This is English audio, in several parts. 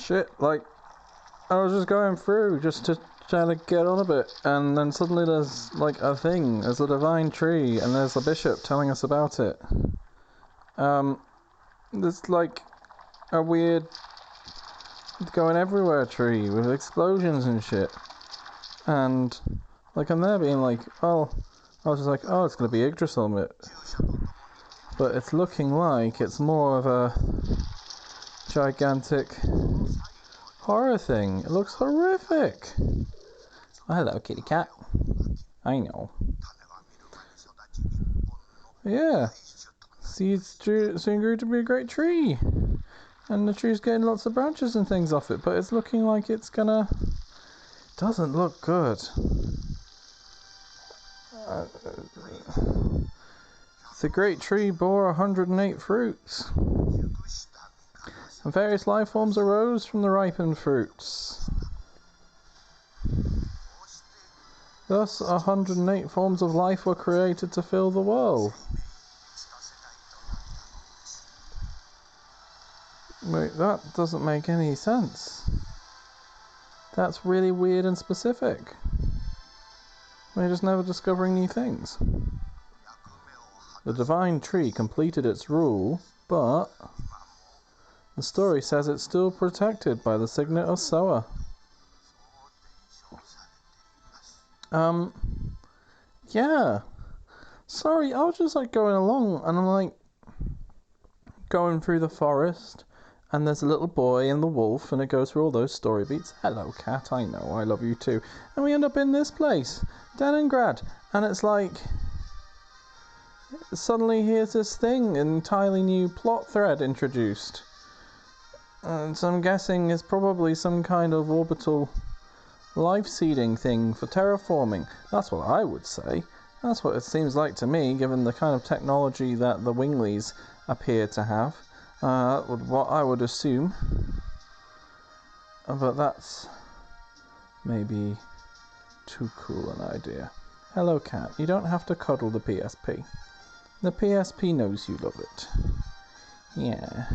Shit, like, I was just going through just to try to get on a bit, and then suddenly there's, like, a thing. There's a divine tree, and there's a bishop telling us about it. There's, like, a weird going everywhere tree with explosions and shit. And, like, I'm there being like, well, I was just like, oh, it's going to be Yggdrasil, but it's looking like it's more of a gigantic horror thing. It looks horrific. Oh, hello, kitty cat. I know. Yeah. Seeds soon grew to be a great tree. And the tree's getting lots of branches and things off it, but it's looking like it's gonna... Doesn't look good. The great tree bore 108 fruits. And various life forms arose from the ripened fruits. Thus, 108 forms of life were created to fill the world. Wait, that doesn't make any sense. That's really weird and specific. We're just never discovering new things. The divine tree completed its rule, but the story says it's still protected by the signet of Soa. Yeah. Sorry, I was just like going along and I'm like going through the forest and there's a little boy and the wolf and it goes through all those story beats. Hello cat, I know, I love you too. And we end up in this place, Leningrad, and it's like suddenly here's this thing, an entirely new plot thread introduced. And so I'm guessing it's probably some kind of orbital life seeding thing for terraforming. That's what I would say. That's what it seems like to me, given the kind of technology that the Wingleys appear to have. What I would assume. But that's maybe too cool an idea. Hello cat, you don't have to cuddle the PSP. The PSP knows you love it. Yeah.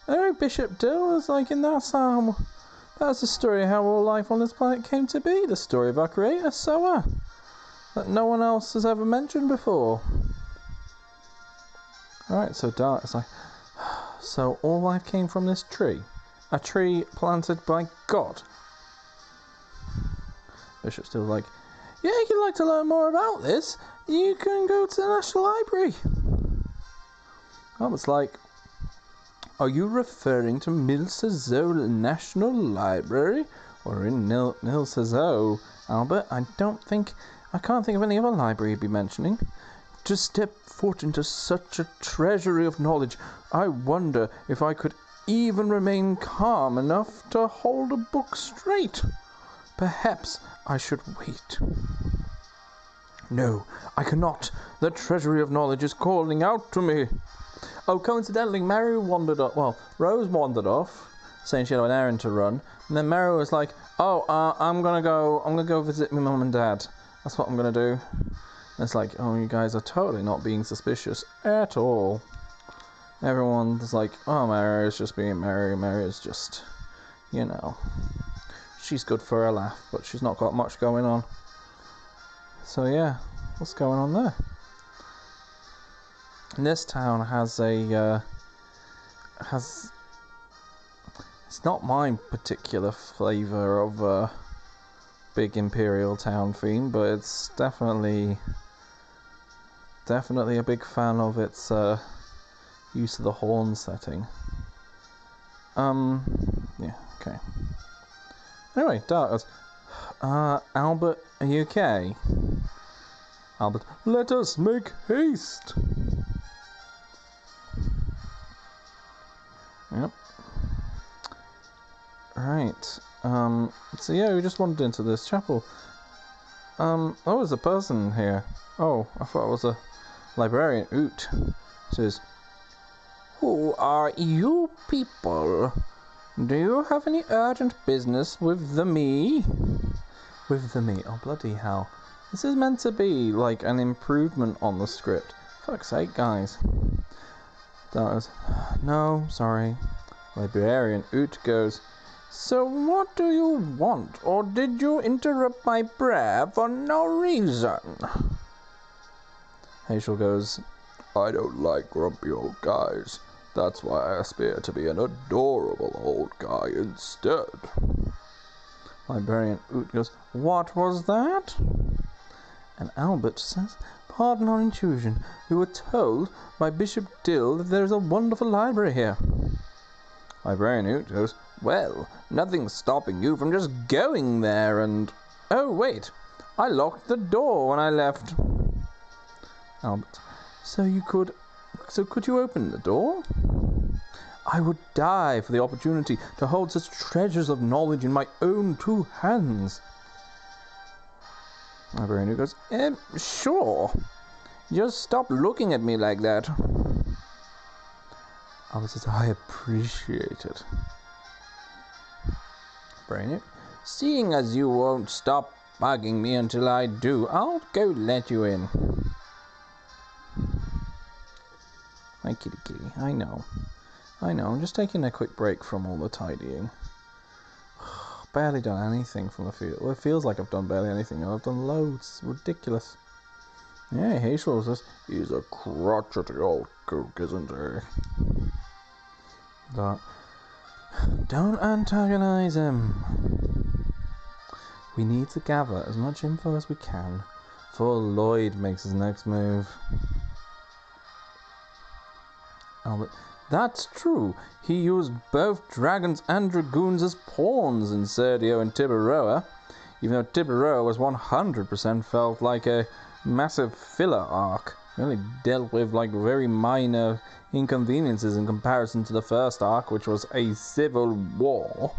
Anyway, Bishop Dill is like, and that's the story of how all life on this planet came to be. The story of our creator, Soa, that no one else has ever mentioned before. Alright, so Dart is like, so all life came from this tree. A tree planted by God. Bishop's still like, yeah, if you'd like to learn more about this, you can go to the National Library. I was like, are you referring to Milcezo National Library? Or in Milcezo, Albert? I can't think of any other library you'd be mentioning. To step foot into such a treasury of knowledge, I wonder if I could even remain calm enough to hold a book straight. Perhaps I should wait. No, I cannot. The treasury of knowledge is calling out to me. Oh, coincidentally, Rose wandered off, saying she had an errand to run, and then Mary was like, "Oh, I'm gonna go visit my mum and dad. That's what I'm gonna do." And it's like, oh, you guys are totally not being suspicious at all. Everyone's like, oh, Mary is just being Mary. Mary is just, you know, she's good for a laugh, but she's not got much going on. So yeah, what's going on there? And this town has it's not my particular flavour of a big imperial town theme, but it's definitely a big fan of its use of the horn setting. Yeah, okay. Anyway, Dart goes, Albert, are you okay? Albert, let us make haste. Yep. Right. So yeah, we just wandered into this chapel. Oh, there's a person here. Oh, I thought it was a librarian. Oot. Says, who are you people? Do you have any urgent business with the me? With the me? Oh, bloody hell. This is meant to be like an improvement on the script. Fuck's sake, guys. That was, no, sorry. Librarian Oot goes, so what do you want? Or did you interrupt my prayer for no reason? Hazel goes, I don't like grumpy old guys. That's why I aspire to be an adorable old guy instead. Librarian Oot goes, what was that? And Albert says, pardon our intrusion. We were told by Bishop Dill that there is a wonderful library here. Librarian Oot goes, well, nothing's stopping you from just going there and... Oh, wait, I locked the door when I left. Albert, so could you open the door? I would die for the opportunity to hold such treasures of knowledge in my own two hands. Librarian Oot goes, sure. Just stop looking at me like that. Albert says, I appreciate it. Brainiac, seeing as you won't stop bugging me until I do, I'll go let you in. Hi, kitty kitty. I know. I'm just taking a quick break from all the tidying. Barely done anything from the field. Well, it feels like I've done barely anything. I've done loads. It's ridiculous. Yeah, Hazel says, he's a crotchety old kook, isn't he? Don't antagonize him. We need to gather as much info as we can before Lloyd makes his next move. Albert, that's true. He used both dragons and dragoons as pawns in Serdio and Tiburoa, even though Tiburoa was 100% felt like a massive filler arc. It only dealt with like very minor inconveniences in comparison to the first arc, which was a civil war.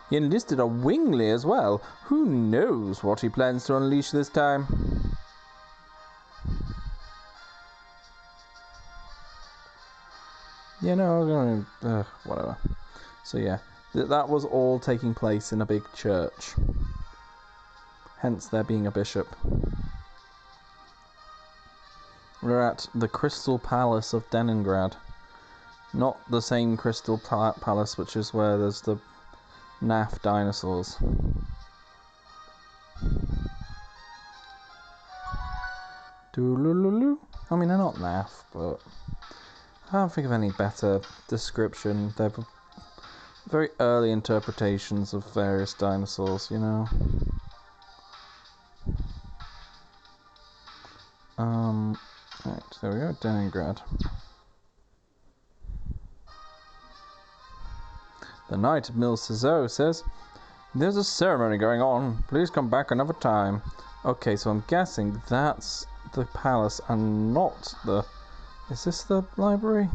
He enlisted a Wingly as well. Who knows what he plans to unleash this time? Yeah, no, whatever. So yeah, that was all taking place in a big church. Hence there being a bishop. We're at the Crystal Palace of Leningrad. Not the same Crystal Palace, which is where there's the naff dinosaurs. Doolululu. I mean, they're not naff, but I can't think of any better description. They're very early interpretations of various dinosaurs, you know. Right, there we go, Leningrad. The Knight of Mil Ciseaux says, there's a ceremony going on. Please come back another time. Okay, so I'm guessing that's the palace and not the... Is this the library?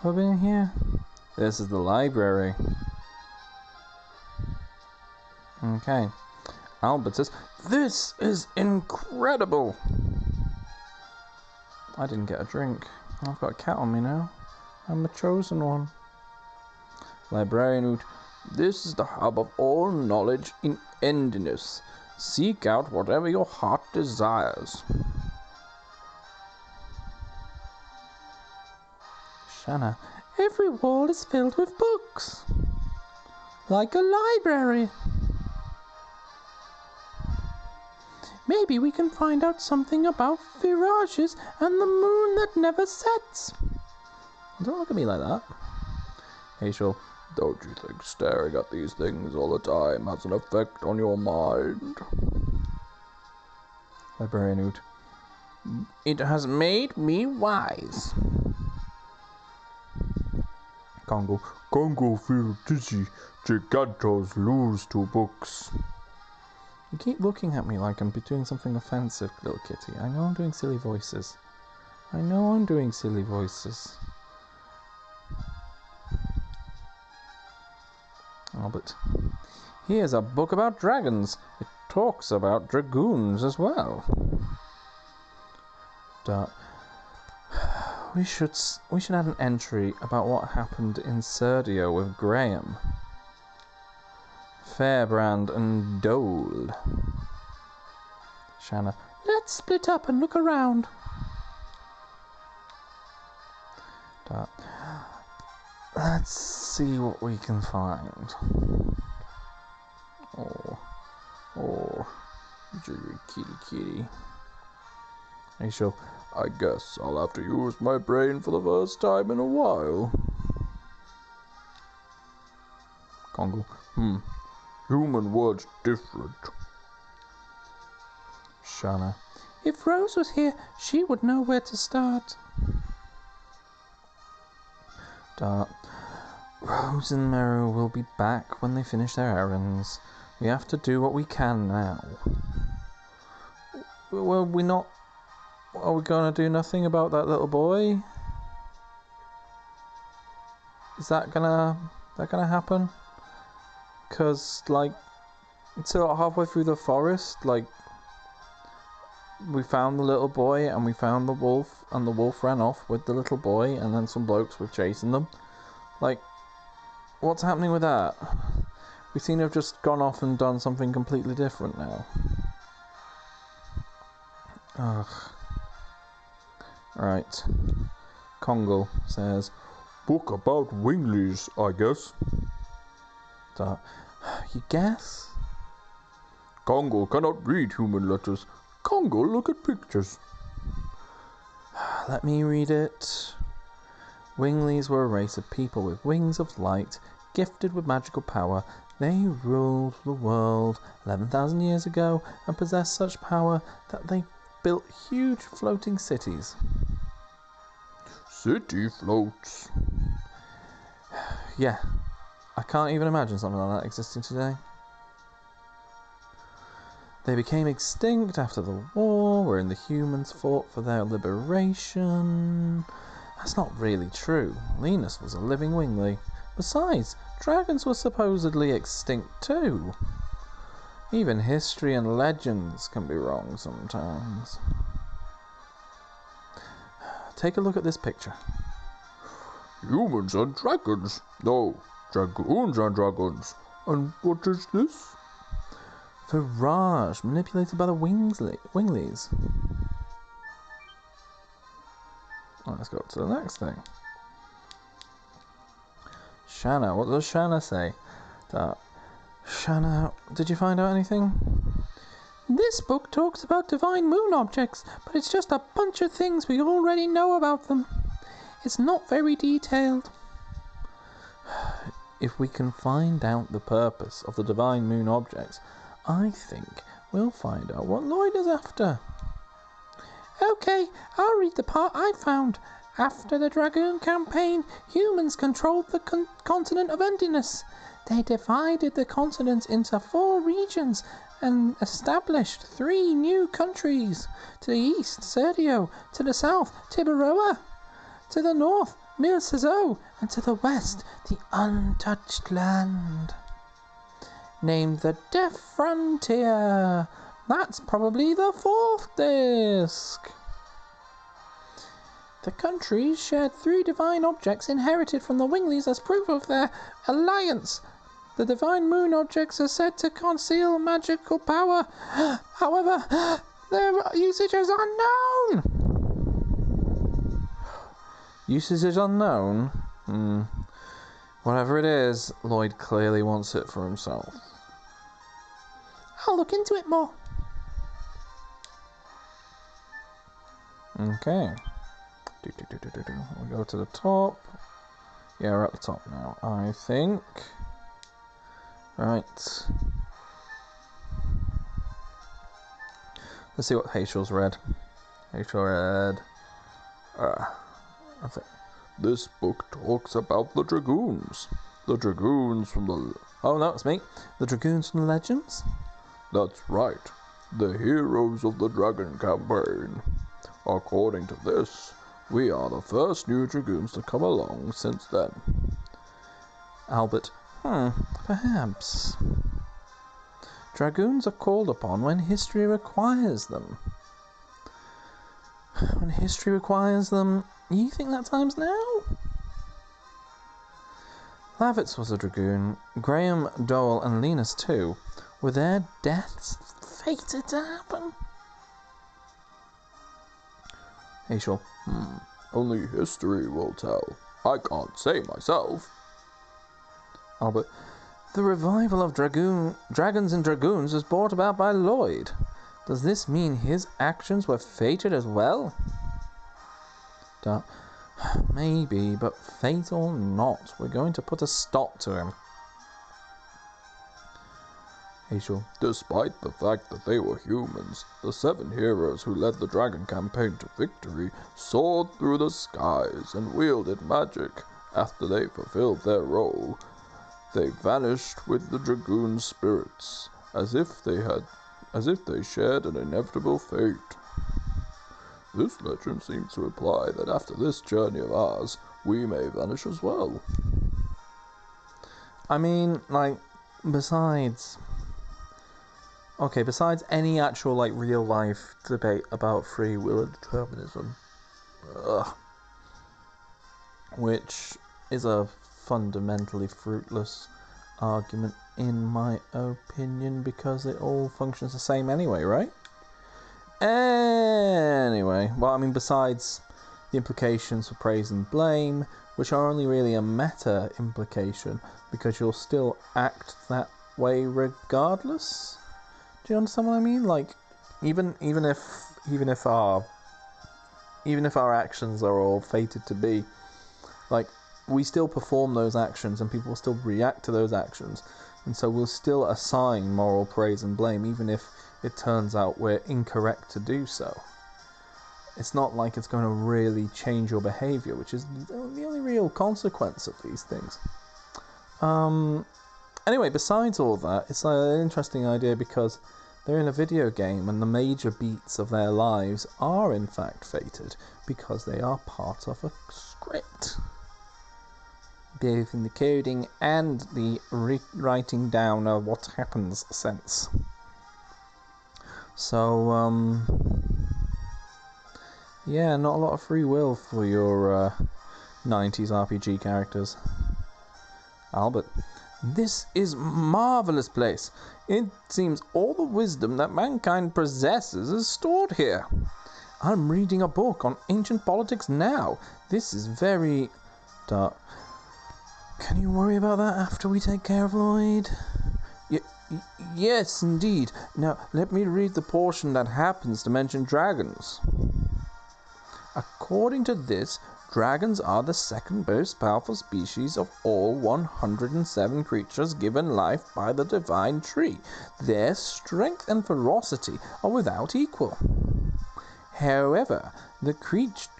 Have I been here? This is the library. Okay. Albert says, this is incredible! I didn't get a drink. I've got a cat on me now. I'm the chosen one. Librarian Oot, this is the hub of all knowledge in Endinus. Seek out whatever your heart desires. Shanna, every wall is filled with books. Like a library. Maybe we can find out something about virages and the moon that never sets. Don't look at me like that. Hazel, don't you think staring at these things all the time has an effect on your mind? Librarian Oot, it has made me wise. Congo feel dizzy. Gigantos lose 2 books. You keep looking at me like I'm doing something offensive, little kitty. I know I'm doing silly voices. Oh, but here's a book about dragons. It talks about dragoons as well. We should add an entry about what happened in Serdio with Graham, Fairbrand and Dole. Shanna, let's split up and look around. But let's see what we can find. Oh, kitty. Hey, sure. I guess I'll have to use my brain for the first time in a while. Congo. Human words different. Shanna. If Rose was here, she would know where to start. Dart. Rose and Meryl will be back when they finish their errands. We have to do what we can now. Well, we're not... Are we gonna do nothing about that little boy? Is that gonna happen? Because, like, until halfway through the forest, like, we found the little boy and we found the wolf, and the wolf ran off with the little boy, and then some blokes were chasing them. Like, what's happening with that? We seem to have just gone off and done something completely different now. Ugh. Right. Kongle says, book about Wingleys, I guess. You guess? Kongle cannot read human letters. Kongle look at pictures. Let me read it. Wingleys were a race of people with wings of light, gifted with magical power. They ruled the world 11,000 years ago and possessed such power that they built huge floating cities. City floats. Yeah, I can't even imagine something like that existing today. They became extinct after the war, wherein the humans fought for their liberation. That's not really true. Linus was a living Wingly. Besides, dragons were supposedly extinct too. Even history and legends can be wrong sometimes. Take a look at this picture. Humans and dragons. No, dragoons and dragons. And what is this? Virage, manipulated by the Wingleys. Right, let's go up to the next thing. Shanna, what does Shanna say? Shanna, did you find out anything? This book talks about divine moon objects, but it's just a bunch of things we already know about them. It's not very detailed. If we can find out the purpose of the divine moon objects, I think we'll find out what Lloyd is after. Okay, I'll read the part I found. After the Dragoon campaign, humans controlled the continent of Endiness. They divided the continent into 4 regions and established 3 new countries. To the east, Serdio. To the south, Tiberoa. To the north, Mil Cezo. And to the west, the untouched land. Named the Death Frontier. That's probably the 4th disc. The countries shared 3 divine objects inherited from the Wingleys as proof of their alliance. The divine moon objects are said to conceal magical power. However, their usage is unknown. Usage is unknown? Whatever it is, Lloyd clearly wants it for himself. I'll look into it more. Okay. We'll go to the top. Yeah, we're at the top now, I think. Right. Let's see what Hazel's read. Hazel read. That's it. This book talks about the Dragoons. The Dragoons from the... Oh, no, it's me. The Dragoons from the Legends? That's right. The heroes of the Dragon campaign. According to this, we are the first new Dragoons to come along since then. Albert. Perhaps. Dragoons are called upon when history requires them. When history requires them, you think that time's now? Lavitz was a Dragoon. Graham, Dole, and Linus too. Were their deaths fated to happen? Hazel. Only history will tell. I can't say myself. Albert, the revival of Dragons and Dragoons was brought about by Lloyd. Does this mean his actions were fated as well? Dart, maybe, but fate or not, we're going to put a stop to him. Hazel, Despite the fact that they were humans, the 7 heroes who led the dragon campaign to victory soared through the skies and wielded magic. After they fulfilled their role, they vanished with the Dragoon spirits, as if they shared an inevitable fate. This legend seems to imply that after this journey of ours, we may vanish as well. I mean, like, besides any actual, like, real life debate about free will and determinism, which is a fundamentally fruitless argument in my opinion, because it all functions the same anyway, right? Anyway, well, I mean, besides the implications for praise and blame, which are only really a meta implication, because you'll still act that way regardless. Do you understand what I mean? Like, even if our actions are all fated to be, like, we still perform those actions and people will still react to those actions, and so we'll still assign moral praise and blame even if it turns out we're incorrect to do so. It's not like it's going to really change your behavior, which is the only real consequence of these things. Anyway, besides all that, it's an interesting idea because they're in a video game and the major beats of their lives are in fact fated because they are part of a script. Both in the coding and the writing down of what happens sense. So, yeah, not a lot of free will for your 90s RPG characters. Albert, this is marvelous place. It seems all the wisdom that mankind possesses is stored here. I'm reading a book on ancient politics now. This is very dark. Can you worry about that after we take care of Lloyd? Yes, indeed. Now, let me read the portion that happens to mention dragons. According to this, dragons are the second most powerful species of all 107 creatures given life by the divine tree. Their strength and ferocity are without equal. However, the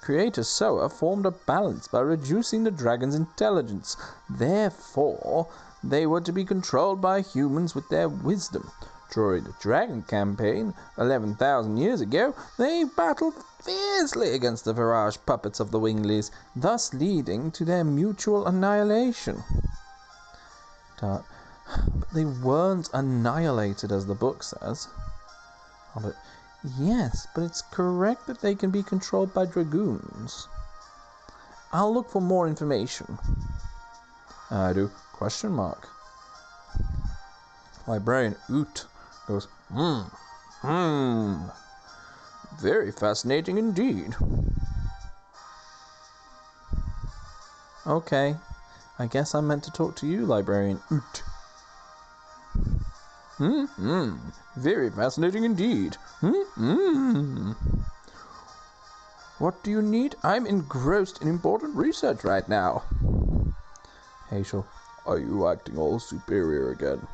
creator Soa formed a balance by reducing the dragon's intelligence. Therefore, they were to be controlled by humans with their wisdom. During the Dragon campaign, 11,000 years ago, they battled fiercely against the Virage puppets of the Winglies, thus leading to their mutual annihilation. But they weren't annihilated as the book says. But yes, but it's correct that they can be controlled by Dragoons. I'll look for more information. I do. ? Librarian Oot goes, very fascinating indeed. Okay, I guess I'm meant to talk to you, Librarian Oot. Very fascinating indeed. What do you need? I'm engrossed in important research right now. Hazel, are you acting all superior again?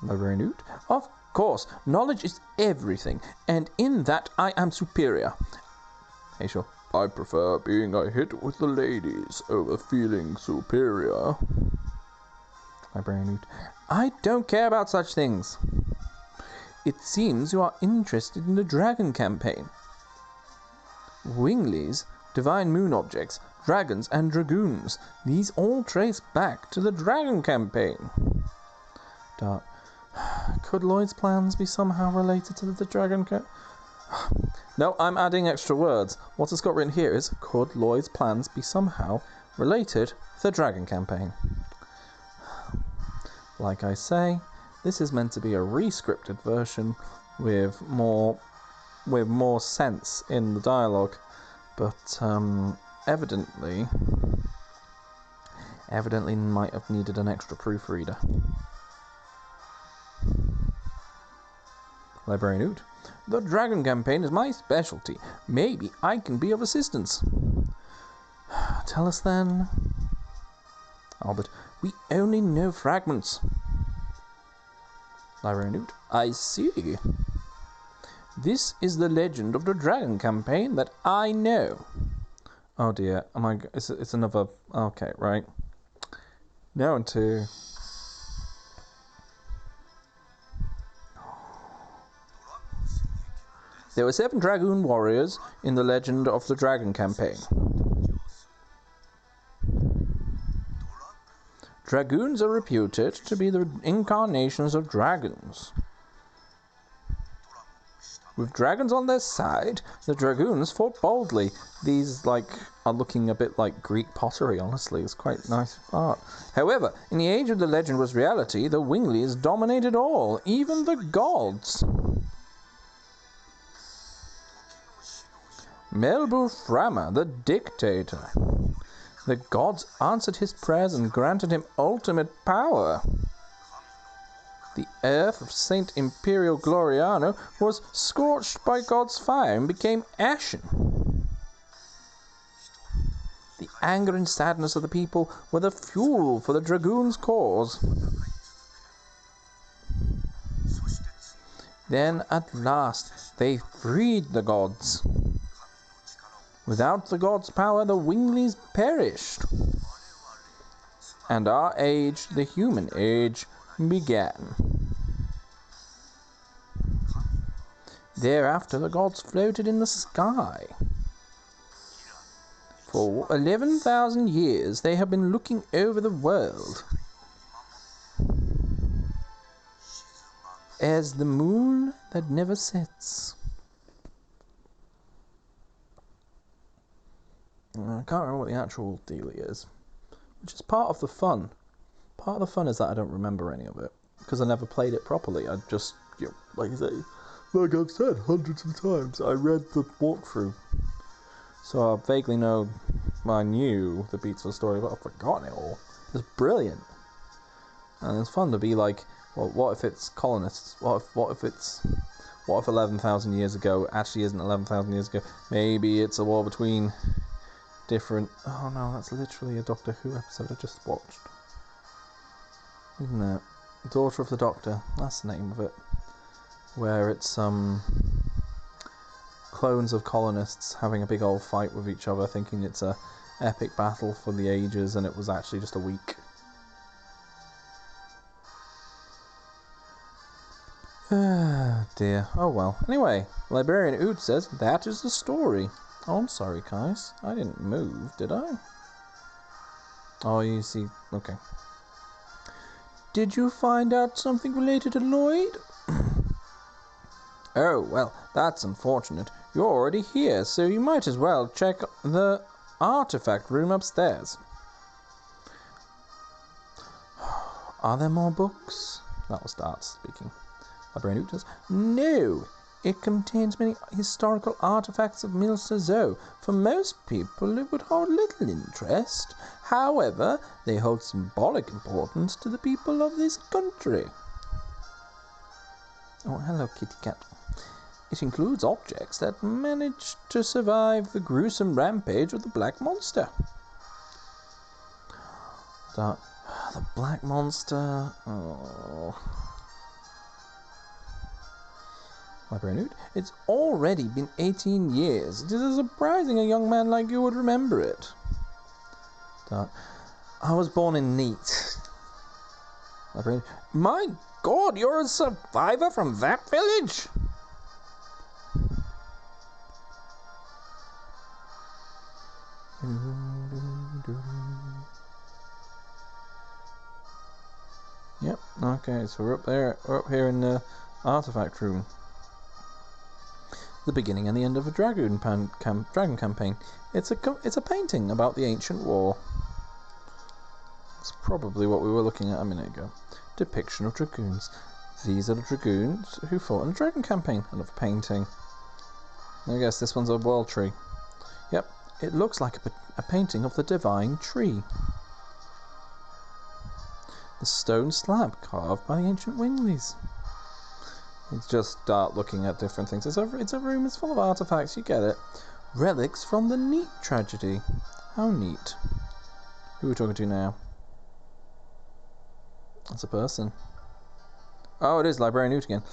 Librarian Oot, of course, knowledge is everything, and in that I am superior. Hazel, I prefer being a hit with the ladies over feeling superior. Librarian Oot, I don't care about such things. It seems you are interested in the Dragon campaign. Winglies, divine moon objects, dragons and dragoons. These all trace back to the Dragon campaign. Dart, could Lloyd's plans be somehow related to the Dragon No, I'm adding extra words. What it's got written here is, could Lloyd's plans be somehow related to the Dragon campaign? Like I say, this is meant to be a re-scripted version with more sense in the dialogue. But evidently might have needed an extra proofreader. Librarian Oot. The Dragon campaign is my specialty. Maybe I can be of assistance. Tell us then. Albert. We only know fragments. Librarian Oot. I see. This is the legend of the Dragon campaign that I know. Oh dear. Oh my god. It's another. Okay, right. Now into. There were 7 Dragoon warriors in the legend of the Dragon campaign. Dragoons are reputed to be the incarnations of dragons. With dragons on their side, the Dragoons fought boldly. These, are looking a bit like Greek pottery, honestly. It's quite nice art. However, in the age of the legend was reality, the Wingleys dominated all, even the gods. Melbu Frama, the dictator. The gods answered his prayers and granted him ultimate power. The earth of Saint Imperial Gloriano was scorched by God's fire and became ashen. The anger and sadness of the people were the fuel for the Dragoon's cause. Then, at last, they freed the gods. Without the gods' power, the Wingleys perished. And our age, the human age, began. Thereafter, the gods floated in the sky. For 11,000 years, they have been looking over the world. As the moon that never sets. I can't remember what the actual dealio is, which is part of the fun. Part of the fun is that I don't remember any of it, because I never played it properly. I just, like I've said hundreds of times, I read the walkthrough. So I vaguely know, I knew the beats of the story, but I've forgotten it all. It's brilliant. And it's fun to be like, well, what if it's colonists? What if 11,000 years ago actually isn't 11,000 years ago? Maybe it's a war between different... Oh no, that's literally a Doctor Who episode I just watched. Isn't it? Daughter of the Doctor, that's the name of it. Where it's clones of colonists having a big old fight with each other, thinking it's a epic battle for the ages, and it was actually just a week. Ah, dear. Oh well. Anyway, Librarian Oot says that is the story. Oh, I'm sorry, guys. I didn't move, did I? Oh, you see. Okay. Did you find out something related to Lloyd? Oh, well, that's unfortunate. You're already here, so you might as well check the artifact room upstairs. Are there more books? That was Dart speaking. Librarian Oot says, no! It contains many historical artifacts of Milsa Zo. For most people, it would hold little interest. However, they hold symbolic importance to the people of this country. Oh, hello, kitty cat. It includes objects that managed to survive the gruesome rampage of the Black Monster. The Black Monster... Oh... Librarian Oot, it's already been 18 years. It is surprising a young man like you would remember it. Dart, I was born in Neat. Librarian, my God, you're a survivor from that village? Yep, okay, so we're up there, we're up here in the artifact room. The beginning and the end of a Dragon campaign. It's a painting about the ancient war. It's probably what we were looking at a minute ago. Depiction of Dragoons. These are the Dragoons who fought in a Dragon campaign. Another painting. I guess this one's a world tree. Yep, it looks like a painting of the divine tree. The stone slab carved by the ancient Wingleys. You just start looking at different things. It's a room, it's full of artifacts, you get it. Relics from the Neat tragedy. How neat. Who are we talking to now? That's a person. Oh, it is Librarian Newt again.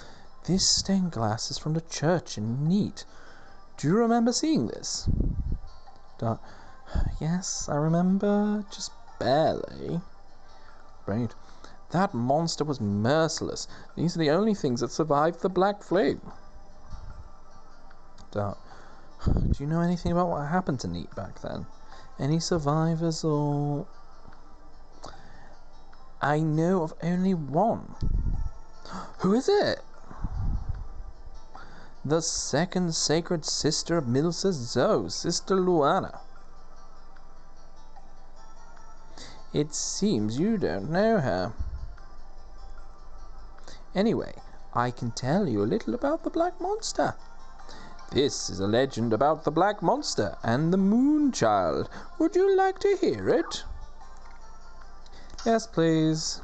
This stained glass is from the church in Neat. Do you remember seeing this? Yes, I remember, just barely. Right. That monster was merciless. These are the only things that survived the Black Flame. Do you know anything about what happened to Neat back then? Any survivors or... I know of only one. Who is it? The second sacred sister of Milsa Zoe, Sister Luana. It seems you don't know her. Anyway, I can tell you a little about the Black Monster. This is a legend about the Black Monster and the Moon Child. Would you like to hear it? Yes, please.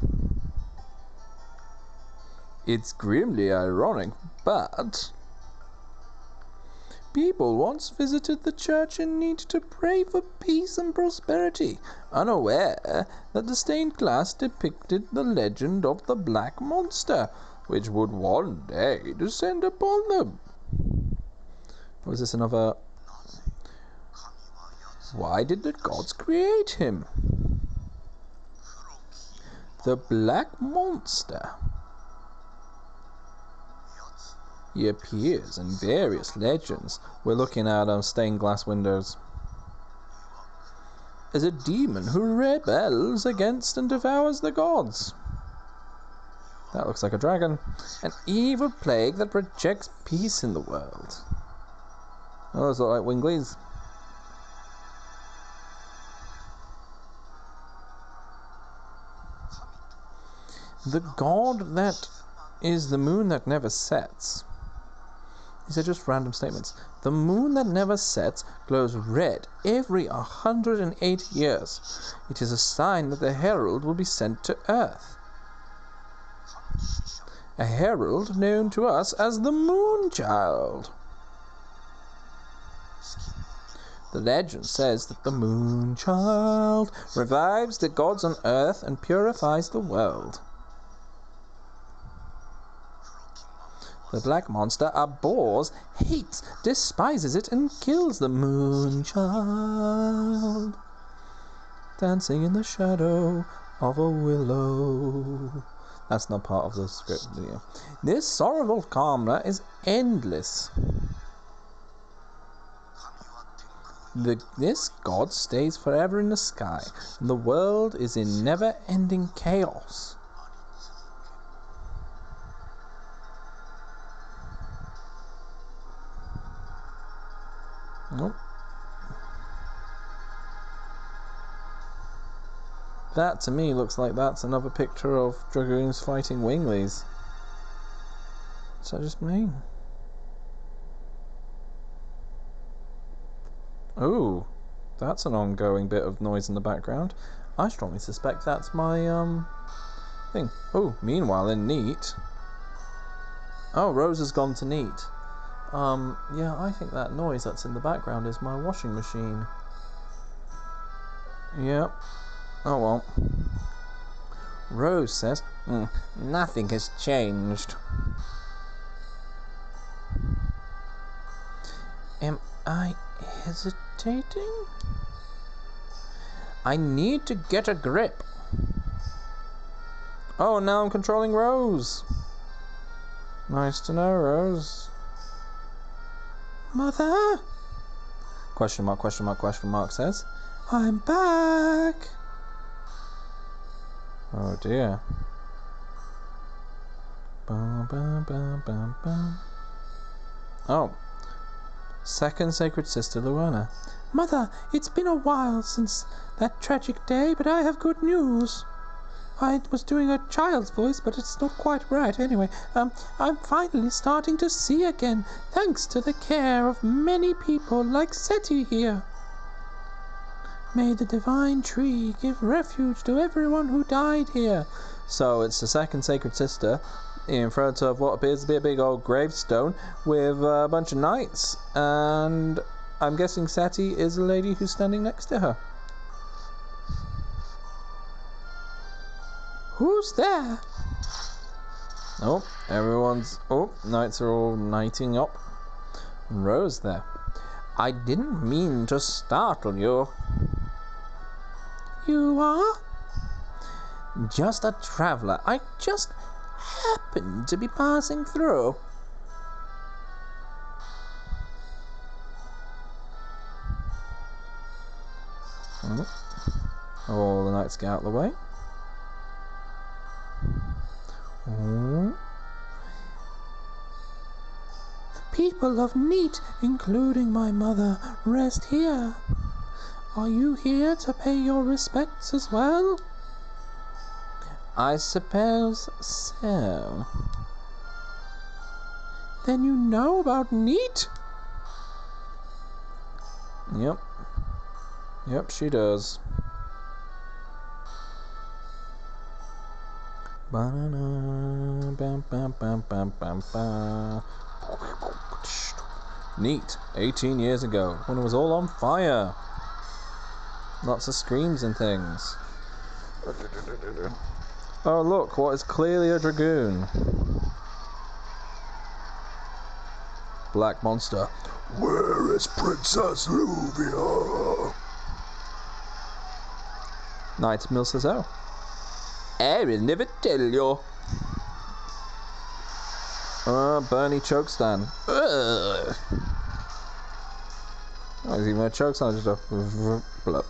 It's grimly ironic, but... people once visited the church in Neat to pray for peace and prosperity, unaware that the stained glass depicted the legend of the Black Monster, which would one day descend upon them. Was this another... why did the gods create him? The Black Monster. He appears in various legends. We're looking at stained glass windows. As a demon who rebels against and devours the gods. That looks like a dragon. An evil plague that projects peace in the world. Oh, those look like Wingleys. The god that is the moon that never sets. These are just random statements. The moon that never sets glows red every 108 years. It is a sign that the herald will be sent to Earth. A herald known to us as the Moon Child. The legend says that the Moon Child revives the gods on Earth and purifies the world. The Black Monster abhors, hates, despises it, and kills the Moon Child. Dancing in the shadow of a willow. That's not part of the script video. This sorrowful karma is endless. This god stays forever in the sky, and the world is in never-ending chaos. Nope. That to me looks like that's another picture of Dragoons fighting Wingleys. Is that just me? Ooh, that's an ongoing bit of noise in the background. I strongly suspect that's my thing. Oh, meanwhile in Neat. Oh, Rose has gone to Neat. Yeah, I think that noise that's in the background is my washing machine. Yep. Oh well. Rose says, nothing has changed. Am I hesitating? I need to get a grip. Oh, now I'm controlling Rose. Nice to know, Rose. Mother? Question mark, question mark, question mark says, I'm back. Oh dear. Bum, bum, bum, bum, bum. Oh. Second Sacred Sister Luana. Mother, it's been a while since that tragic day, but I have good news. I was doing a child's voice, but it's not quite right. Anyway, I'm finally starting to see again, thanks to the care of many people like Seti here. May the divine tree give refuge to everyone who died here. So it's the second sacred sister in front of what appears to be a big old gravestone with a bunch of knights, and I'm guessing Seti is the lady who's standing next to her. Who's there? Oh, knights are all knighting up. Rose there. I didn't mean to startle you. You are? Just a traveller. I just happened to be passing through. All the knights get out of the way. The people of Neat, including my mother, rest here. Are you here to pay your respects as well? I suppose so. Then you know about Neat? Yep, she does. Neat, 18 years ago, when it was all on fire. Lots of screams and things. Oh look, what is clearly a dragoon. Black monster. Where is Princess Luvia? Knight Mill says, oh. I will never tell you. Bernie Chokestand. Ugh. Oh, it's even a chokestand, just a blup.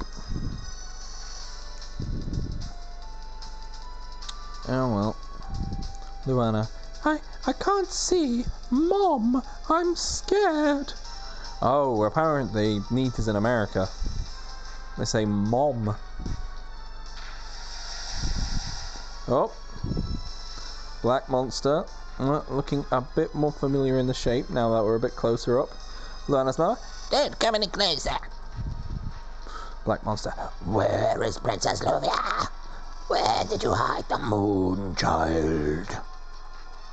Oh well. Luana. I can't see. Mom, I'm scared. Oh, apparently Neat is in America. They say mom. Oh. Black monster. Looking a bit more familiar in the shape now that we're a bit closer up. Luana's mother. Don't come any closer. Black monster. Where is Princess Luvia? Where did you hide the moon child?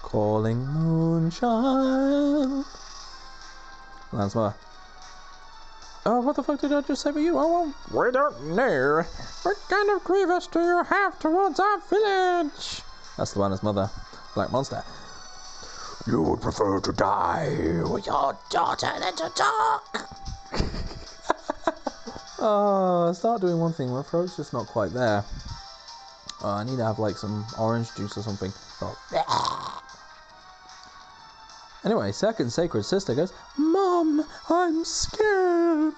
Calling Moonchild. Luana's mother. Oh, what the fuck did I just say for you? Oh, well, we don't know. What kind of grievous do you have towards our village? That's Luana's mother. Black monster. You would prefer to die with your daughter than to talk. Oh, start doing one thing. My throat's just not quite there. Oh, I need to have like some orange juice or something. Oh. Anyway, second sacred sister goes, Mom, I'm scared.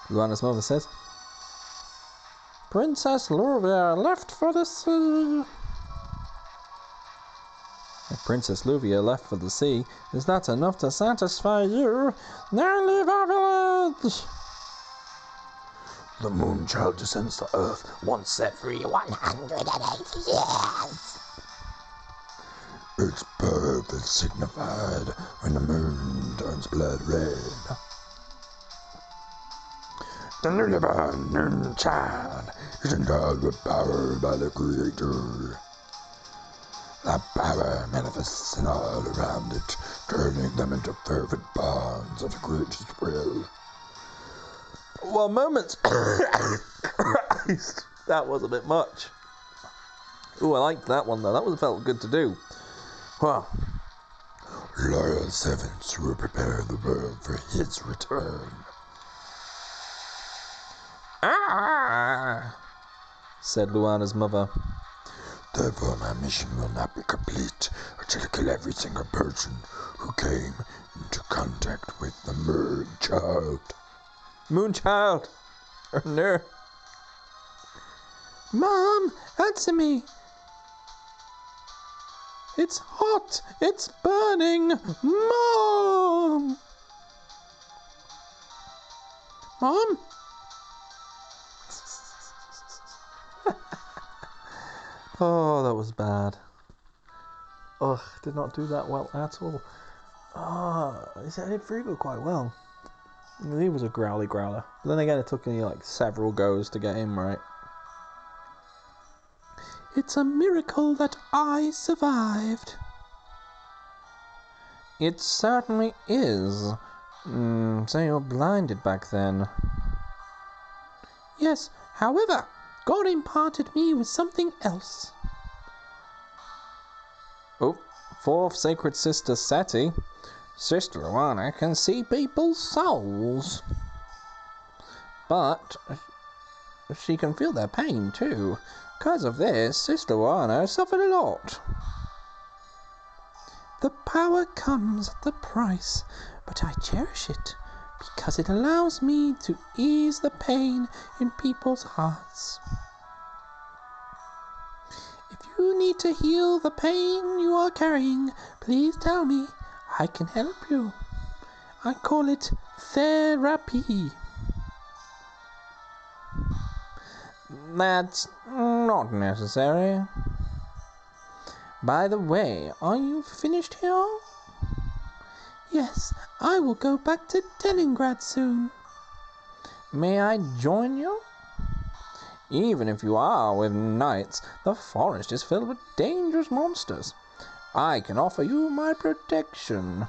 Luana's mother says, Princess Luvia left for the sea. If Princess Luvia left for the sea, is that enough to satisfy you? Now leave our village! The moon child descends to earth once every 180 years. Its birth is signified when the moon turns blood red. The newly born moon child is endowed with power by the Creator. That power manifests in all around it, turning them into fervent bonds of the greatest will. Well, moments. Christ, that was a bit much. Ooh, I liked that one though. That was felt good to do. Wow. Loyal servants will prepare the world for his return. Ah, said Luana's mother. Therefore, my mission will not be complete until I kill every single person who came into contact with the Moon Child. Moonchild! Oh, no. Mom, answer me. It's hot. It's burning. Mom! Mom? Oh, that was bad. Ugh, did not do that well at all. Oh, I did Frugal quite well. He was a growly growler. But then again, it took me like several goes to get him right. It's a miracle that I survived. It certainly is. So you're blinded back then. Yes, however, God imparted me with something else. Oh, fourth sacred sister Seti. Sister Luana can see people's souls. But she can feel their pain too. Because of this, Sister Luana suffered a lot. The power comes at the price, but I cherish it because it allows me to ease the pain in people's hearts. If you need to heal the pain you are carrying, please tell me. I can help you. I call it therapy. That's not necessary. By the way, are you finished here? Yes, I will go back to Telingrad soon. May I join you? Even if you are with knights, the forest is filled with dangerous monsters. I can offer you my protection.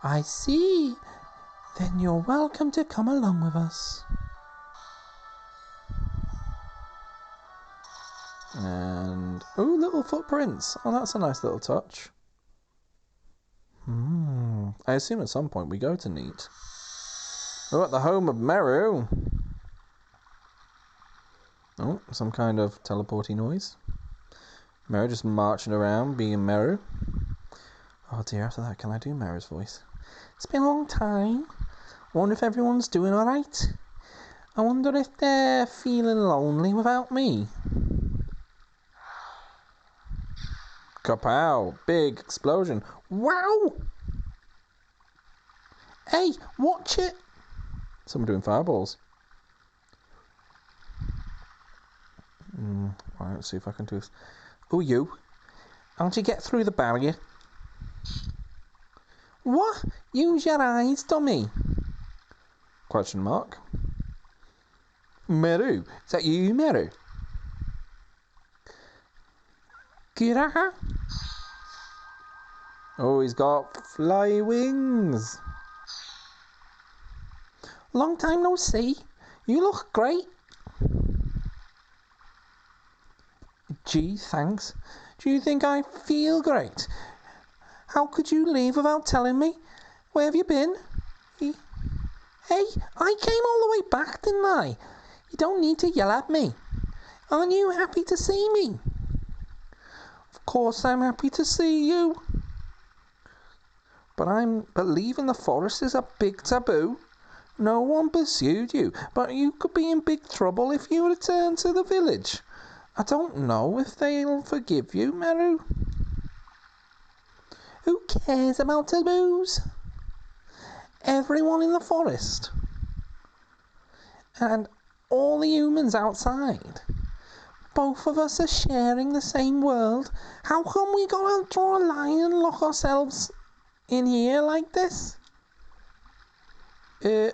I see. Then you're welcome to come along with us. And, ooh, little footprints. Oh, that's a nice little touch. I assume at some point we go to Neat. We're at the home of Meru. Oh, some kind of teleporty noise. Meru just marching around, being Meru. Oh dear, after that, can I do Meru's voice? It's been a long time. Wonder if everyone's doing alright. I wonder if they're feeling lonely without me. Kapow! Big explosion. Wow! Hey, watch it! Someone doing fireballs. Right, let's see if I can do this. Oh, you. How'd you get through the barrier? What? Use your eyes, dummy. Question mark. Meru. Is that you, Meru? Kiraha? Oh, he's got fly wings. Long time no see. You look great. Gee, thanks. Do you think I feel great? How could you leave without telling me? Where have you been? Hey, I came all the way back, didn't I? You don't need to yell at me. Aren't you happy to see me? Of course I'm happy to see you. But leaving the forest is a big taboo. No one pursued you, but you could be in big trouble if you return to the village. I don't know if they'll forgive you, Meru. Who cares about taboos? Everyone in the forest. And all the humans outside. Both of us are sharing the same world. How come we gotta draw a line and lock ourselves in here like this? I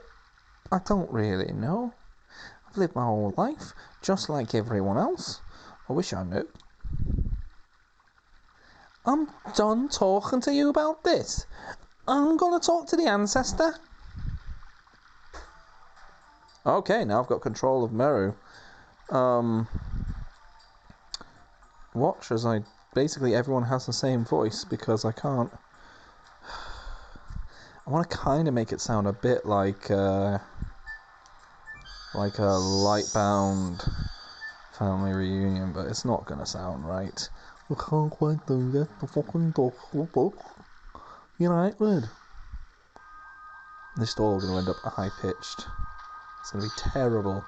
don't really know. I've lived my whole life, just like everyone else. I wish I knew. I'm done talking to you about this. I'm gonna talk to the ancestor. Okay, now I've got control of Meru. Watch as basically everyone has the same voice because I can't. I want to kind of make it sound a bit like a Lightbound family reunion, but it's not gonna sound right. We can't quite do that. The fucking dog book. United. This is all gonna end up high pitched. It's gonna be terrible.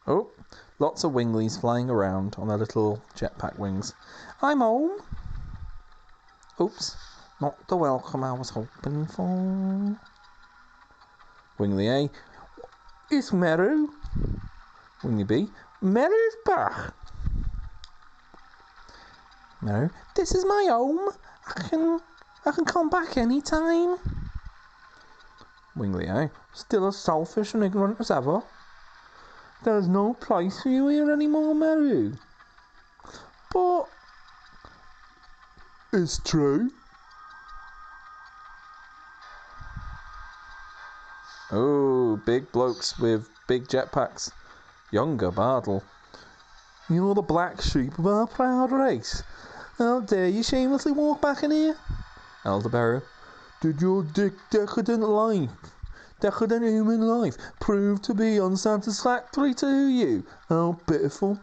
Oh, lots of winglies flying around on their little jetpack wings. I'm home. Oops, not the welcome I was hoping for. Wingly A. It's Meru. Wingly B. Meru's back. Meru. This is my home. I can come back any time. Wingly A. Still as selfish and ignorant as ever. There's no place for you here anymore, Meru. But it's true. Oh, big blokes with big jetpacks. Younger Bartle. You're the black sheep of our proud race. How dare you shamelessly walk back in here? Elderberry. Did your decadent human life, prove to be unsatisfactory to you? How pitiful.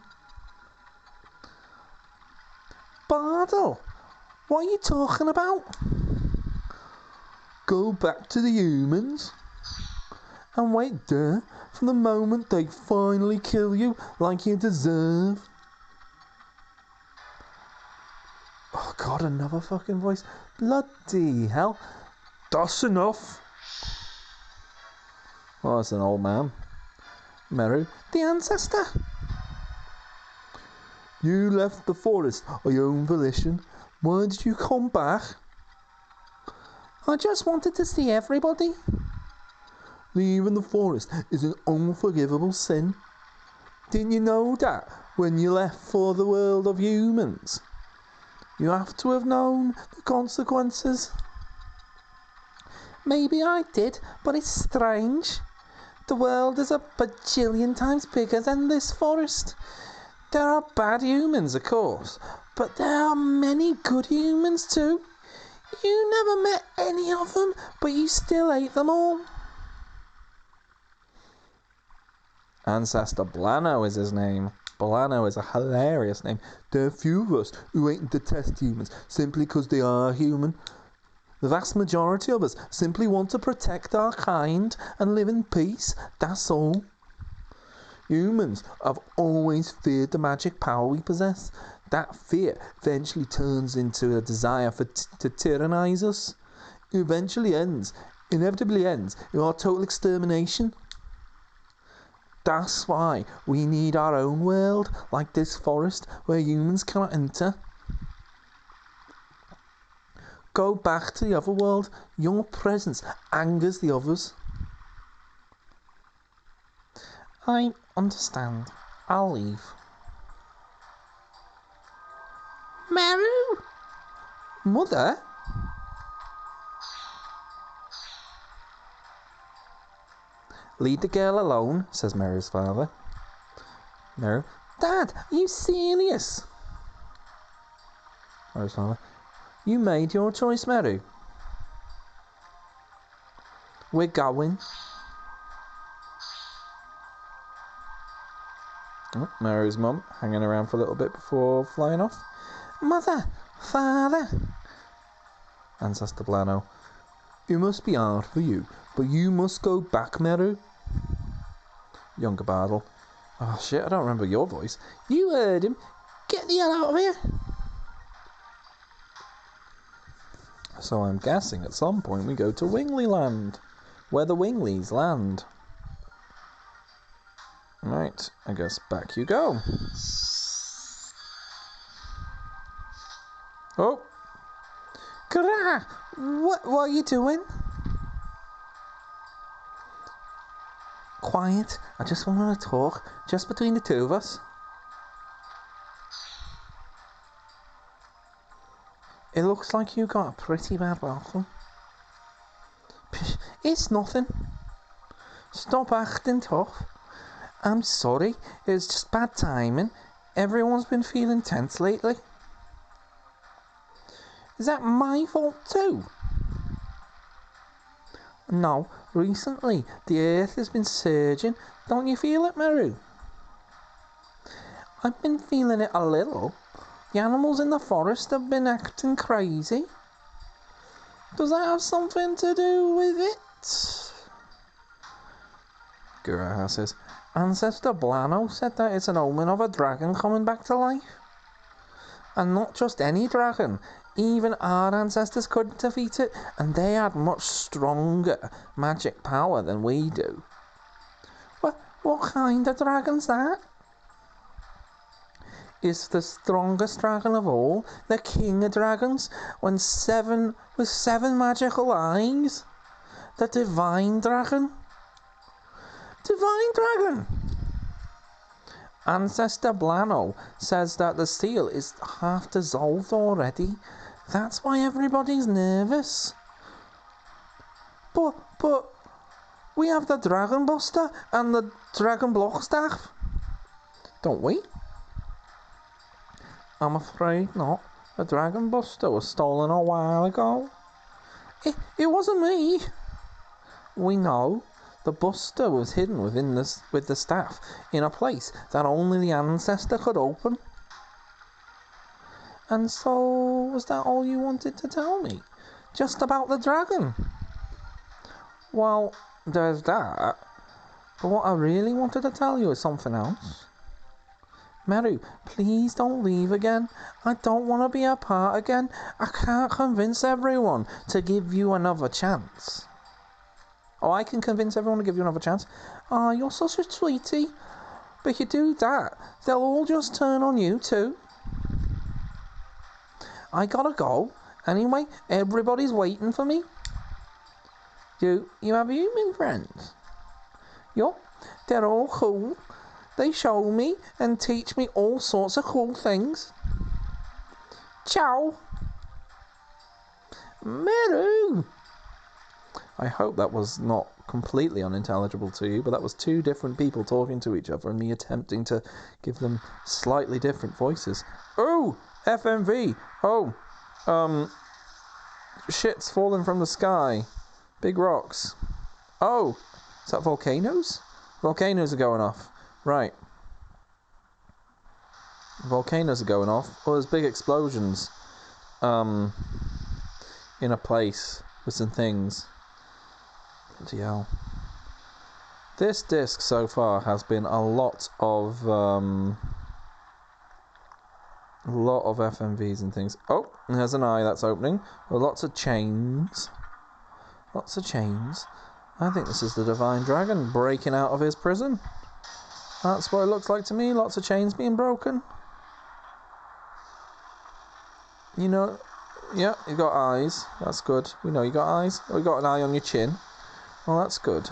Bartle, what are you talking about? Go back to the humans and wait there for the moment they finally kill you like you deserve. Oh God, another fucking voice. Bloody hell. That's enough. Oh, it's an old man. Meru, the ancestor. You left the forest of your own volition. Why did you come back? I just wanted to see everybody. Leaving the forest is an unforgivable sin. Didn't you know that when you left for the world of humans? You have to have known the consequences. Maybe I did, but it's strange. The world is a bajillion times bigger than this forest. There are bad humans, of course, but there are many good humans too. You never met any of them, but you still ate them all. Ancestor Blano is his name. Blano is a hilarious name. There are few of us who hate and detest humans simply because they are human. The vast majority of us simply want to protect our kind and live in peace, that's all. Humans have always feared the magic power we possess. That fear eventually turns into a desire to tyrannize us. It inevitably ends in our total extermination. That's why we need our own world, like this forest, where humans cannot enter. Go back to the other world. Your presence angers the others. I understand. I'll leave. Meru? Mother? Leave the girl alone, says Meru's father. Meru. Dad, are you serious? Meru's father. You made your choice, Meru. We're going. Oh, Meru's mum hanging around for a little bit before flying off. Mother, father. Ancestor Blano. It must be hard for you, but you must go back, Meru. Younger Bartle. Oh shit, I don't remember your voice. You heard him. Get the hell out of here. So I'm guessing at some point we go to Wingly Land, where the Wingleys land. Right, I guess back you go. Oh! Grah! What are you doing? Quiet, I just want to talk, just between the two of us. It looks like you got a pretty bad welcome. Psh, it's nothing. Stop acting tough. I'm sorry, it's just bad timing. Everyone's been feeling tense lately. Is that my fault too? No, recently the earth has been surging. Don't you feel it, Meru? I've been feeling it a little. The animals in the forest have been acting crazy. Does that have something to do with it? Guraha says, Ancestor Blano said that it's an omen of a dragon coming back to life. And not just any dragon. Even our ancestors couldn't defeat it, and they had much stronger magic power than we do. What kind of dragon's that? Is the strongest dragon of all, the king of dragons, with seven magical eyes? The divine dragon? Divine dragon! Ancestor Blano says that the seal is half dissolved already. That's why everybody's nervous. But we have the Dragon Buster and the Dragon Block Staff, don't we? I'm afraid not. The Dragon Buster was stolen a while ago. It wasn't me. We know. The Buster was hidden with the staff in a place that only the ancestor could open. And so, was that all you wanted to tell me? Just about the dragon? Well, there's that. But what I really wanted to tell you is something else. Meru, please don't leave again. I don't want to be apart again. I can't convince everyone to give you another chance. Oh, I can convince everyone to give you another chance? Oh, you're such a sweetie. But if you do that, they'll all just turn on you too. I gotta go. Anyway, everybody's waiting for me. You have human friends? Yup, they're all cool. They show me and teach me all sorts of cool things. Ciao. Meru. I hope that was not completely unintelligible to you, but that was two different people talking to each other and me attempting to give them slightly different voices. Oh, FMV. Oh, shit's falling from the sky. Big rocks. Oh, is that volcanoes? Volcanoes are going off. Right. Volcanoes are going off. Oh, there's big explosions. In a place with some things. Bloody hell. This disc so far has been a lot of FMVs and things. Oh, there's an eye that's opening. With lots of chains. Lots of chains. I think this is the Divine Dragon breaking out of his prison. That's what it looks like to me. Lots of chains being broken. You know, yeah, you got eyes. That's good. We know you got eyes. Oh, you got an eye on your chin. Well, that's good.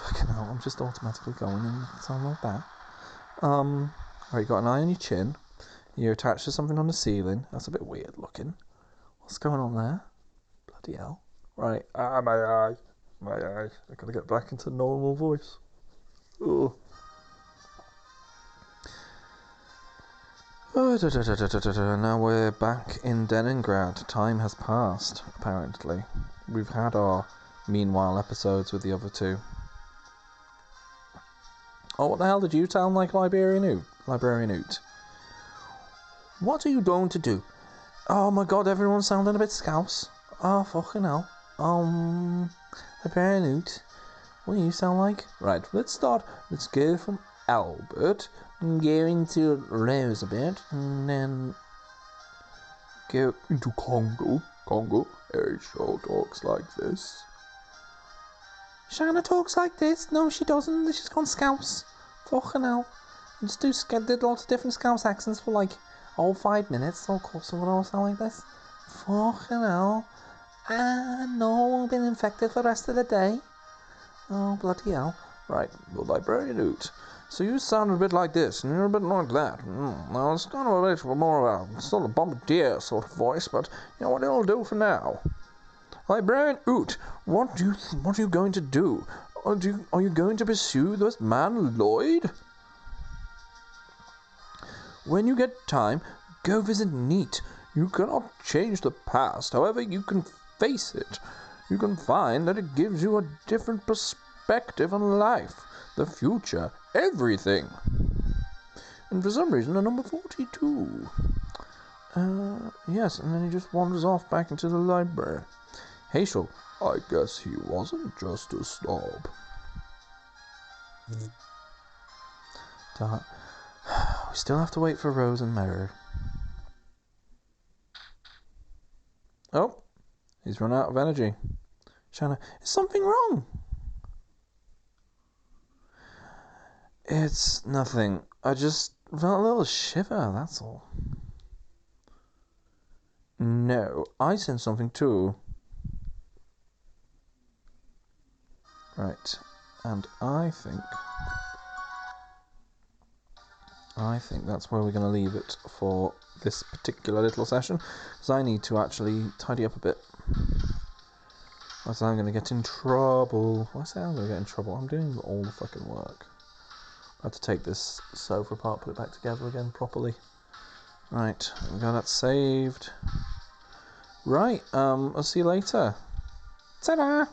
Fucking hell, I'm just automatically going and something like that. Right, you got an eye on your chin. You're attached to something on the ceiling. That's a bit weird looking. What's going on there? Bloody hell. Right. Ah, my eye. My eye. I gotta get back into normal voice. Ugh. Now we're back in Leningrad. Time has passed, apparently. We've had our meanwhile episodes with the other two. Oh, what the hell did you sound like, Librarian Oot? What are you going to do? Oh my god, everyone's sounding a bit scouse. Oh, fucking hell. Librarian Oot, what do you sound like? Right, let's start. Let's go from Albert, go into Roosevelt, and then go into Congo. Hey, show talks like this. Shanna talks like this? No, she doesn't. She's gone Scouse. Fucking hell. Just did lots of different Scouse accents for like 5 minutes. So of course I'm gonna all sound like this. Fucking hell. No, I've been infected for the rest of the day. Oh, bloody hell. Right, the Librarian Oot. So you sound a bit like this, and you're a bit like that. Now, it's kind of a bit more of a sort of bombardier sort of voice, but you know what it'll do for now. Librarian Oot, what are you going to do? Are you going to pursue this man Lloyd? When you get time, go visit Neat. You cannot change the past, however you can face it. You can find that it gives you a different perspective on life, the future, everything. And for some reason, a number 42. Yes, and then he just wanders off back into the library. Hazel, I guess he wasn't just a snob. We still have to wait for Rose and Mirror. Oh, he's run out of energy. Shanna, is something wrong? It's nothing. I just felt a little shiver, that's all. No, I sense something too. Right, and I think that's where we're going to leave it for this particular little session, because I need to actually tidy up a bit. Otherwise I'm going to get in trouble. Why say I'm going to get in trouble? I'm doing all the fucking work. I have to take this sofa apart, put it back together again properly. Right, we got that saved. Right, I'll see you later. Ta-da!